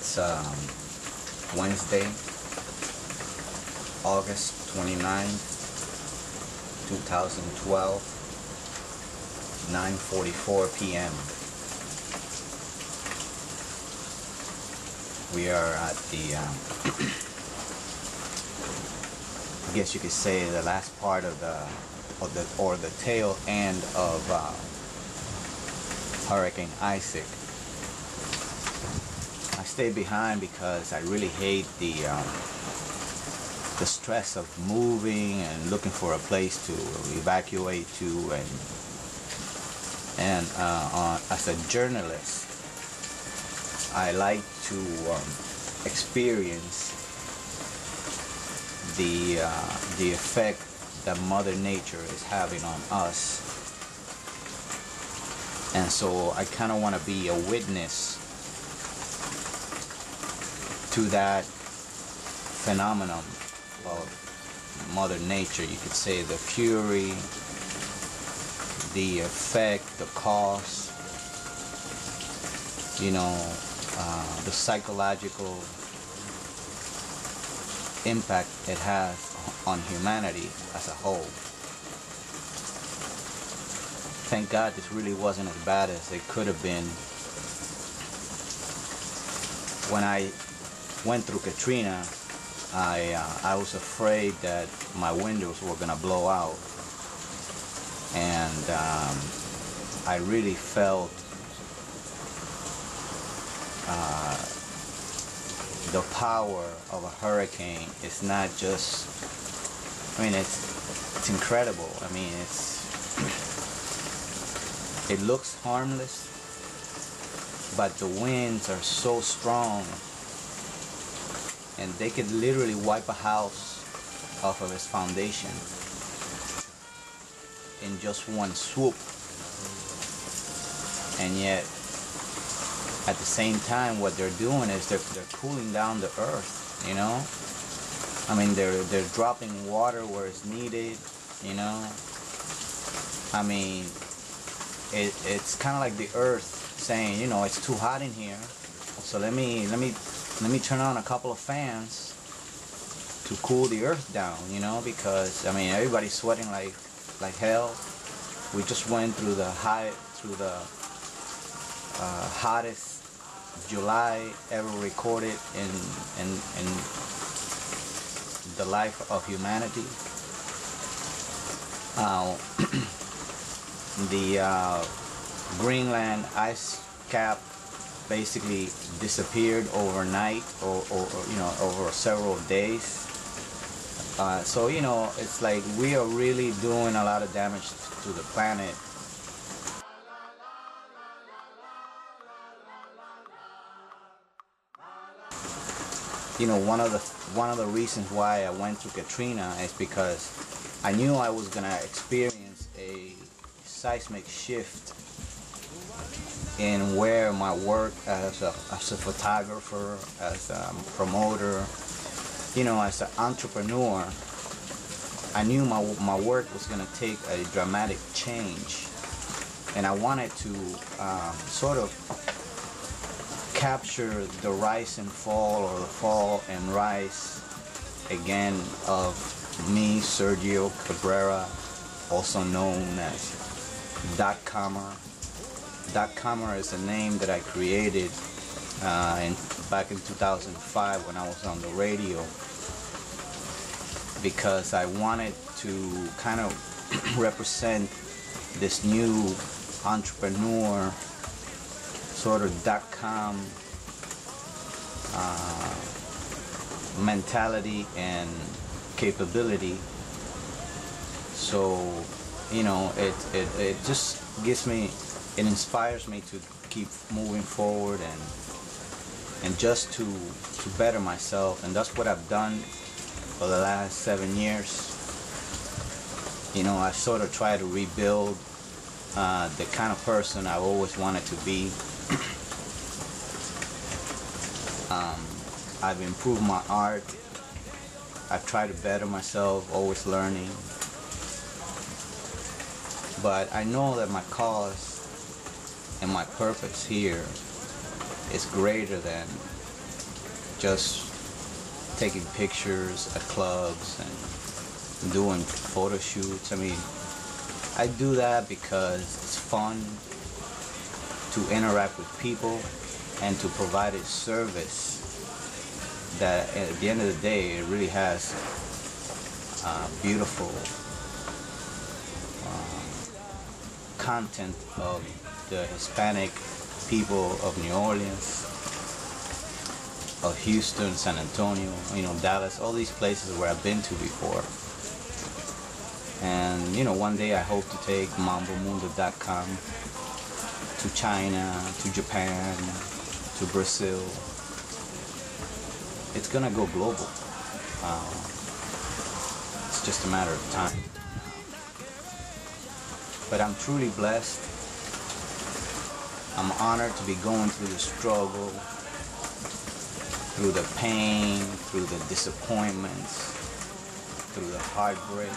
It's Wednesday, August 29th, 2012, 9:44 p.m. We are at the, I guess you could say, the last part of the tail end of Hurricane Isaac. I stayed behind because I really hate the stress of moving and looking for a place to evacuate to, and as a journalist, I like to experience the effect that Mother Nature is having on us, and so I kind of want to be a witness to that phenomenon of Mother Nature. You could say the fury, the effect, the cause, the psychological impact it has on humanity as a whole. Thank God this really wasn't as bad as it could have been. When I went through Katrina, I was afraid that my windows were gonna blow out, and I really felt the power of a hurricane. It's not just, it's incredible. It looks harmless, but the winds are so strong, and they could literally wipe a house off of its foundation in just one swoop. And yet, at the same time, what they're doing is they're cooling down the earth, they're dropping water where it's needed, it's kind of like the earth saying, it's too hot in here, so let me turn on a couple of fans to cool the earth down, because everybody's sweating like hell. We just went through the hottest July ever recorded in the life of humanity. The Greenland ice cap basically disappeared overnight, or over several days. So it's like we are really doing a lot of damage to the planet. One of the reasons why I went through Katrina is because I knew I was gonna experience a seismic shift in where my work as a photographer, as a promoter, as an entrepreneur, I knew my work was gonna take a dramatic change, and I wanted to sort of capture the rise and fall, or the fall and rise again of me, Sergio Cabrera, also known as Dotcommer. Dotcommer is a name that I created back in 2005 when I was on the radio, because I wanted to kind of represent this new entrepreneur sort of .com mentality and capability. So it just it inspires me to keep moving forward and just to better myself, and that's what I've done for the last 7 years. I sort of try to rebuild the kind of person I always wanted to be. I've improved my art. I've tried to better myself, always learning. But I know that my cause and my purpose here is greater than just taking pictures at clubs and doing photo shoots. I mean, I do that because it's fun to interact with people and to provide a service that at the end of the day it really has beautiful content of the Hispanic people of New Orleans, of Houston, San Antonio, Dallas, all these places where I've been to before. And one day I hope to take mambomundo.com to China, to Japan, to Brazil. It's gonna go global. It's just a matter of time. But I'm truly blessed. I'm honored to be going through the struggle, through the pain, through the disappointments, through the heartbreak.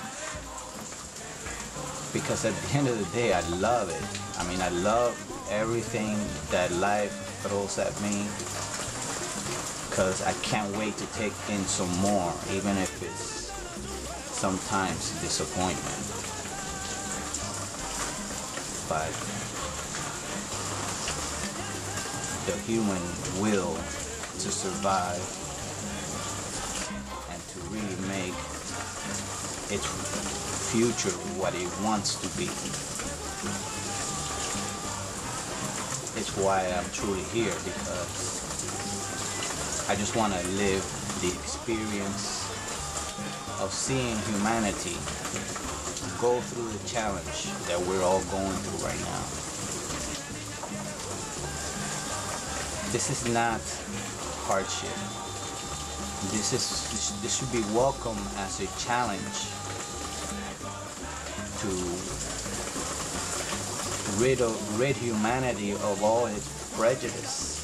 Because at the end of the day, I love it. I mean, I love everything that life throws at me, because I can't wait to take in some more, even if it's sometimes disappointment. But the human will to survive and to really make its future what it wants to be. It's why I'm truly here, because I just want to live the experience of seeing humanity go through the challenge that we're all going through right now. This is not hardship. This should be welcome as a challenge to rid humanity of all its prejudice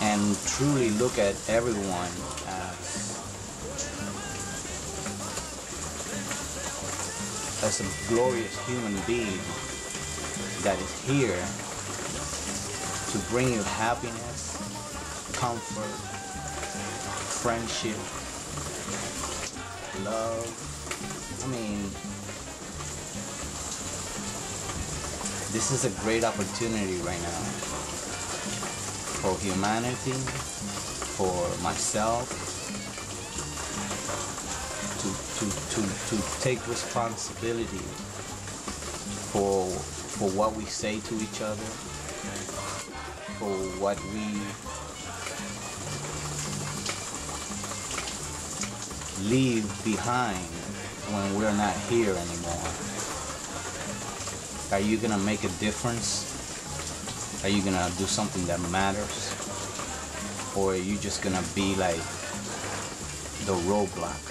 and truly look at everyone as a glorious human being that is here to bring you happiness, comfort, friendship, love. I mean, this is a great opportunity right now for humanity, for myself, to take responsibility for what we say to each other, for what we leave behind when we're not here anymore. Are you gonna make a difference? Are you gonna do something that matters? Or are you just gonna be like the roadblock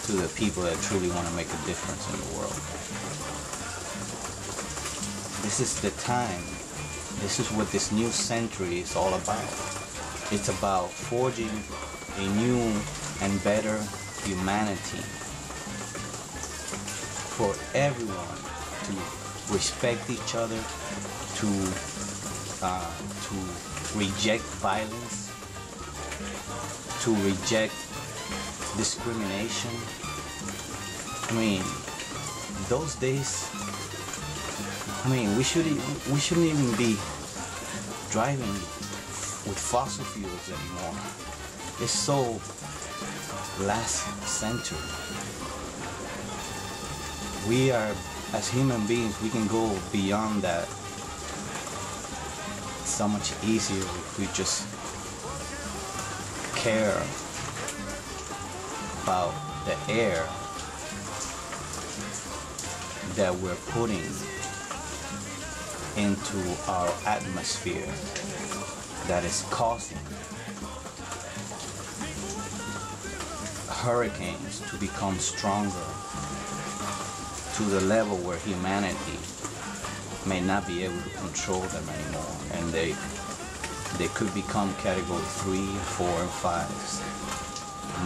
to the people that truly want to make a difference in the world? This is the time. This is what this new century is all about. It's about forging a new and better humanity for everyone to respect each other, to reject violence, to reject discrimination. I mean, those days, we shouldn't even be driving with fossil fuels anymore. It's so last century. We are, as human beings, we can go beyond that so much easier if we just care about the air that we're putting into our atmosphere that is causing hurricanes to become stronger to the level where humanity may not be able to control them anymore, and they could become category 3, 4, and 5s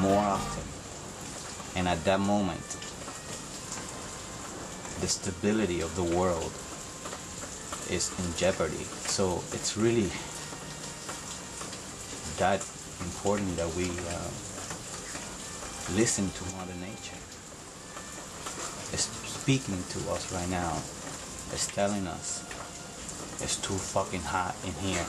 more often. And at that moment, the stability of the world is in jeopardy. So it's really that important that we listen to Mother Nature. It's speaking to us right now. It's telling us it's too fucking hot in here.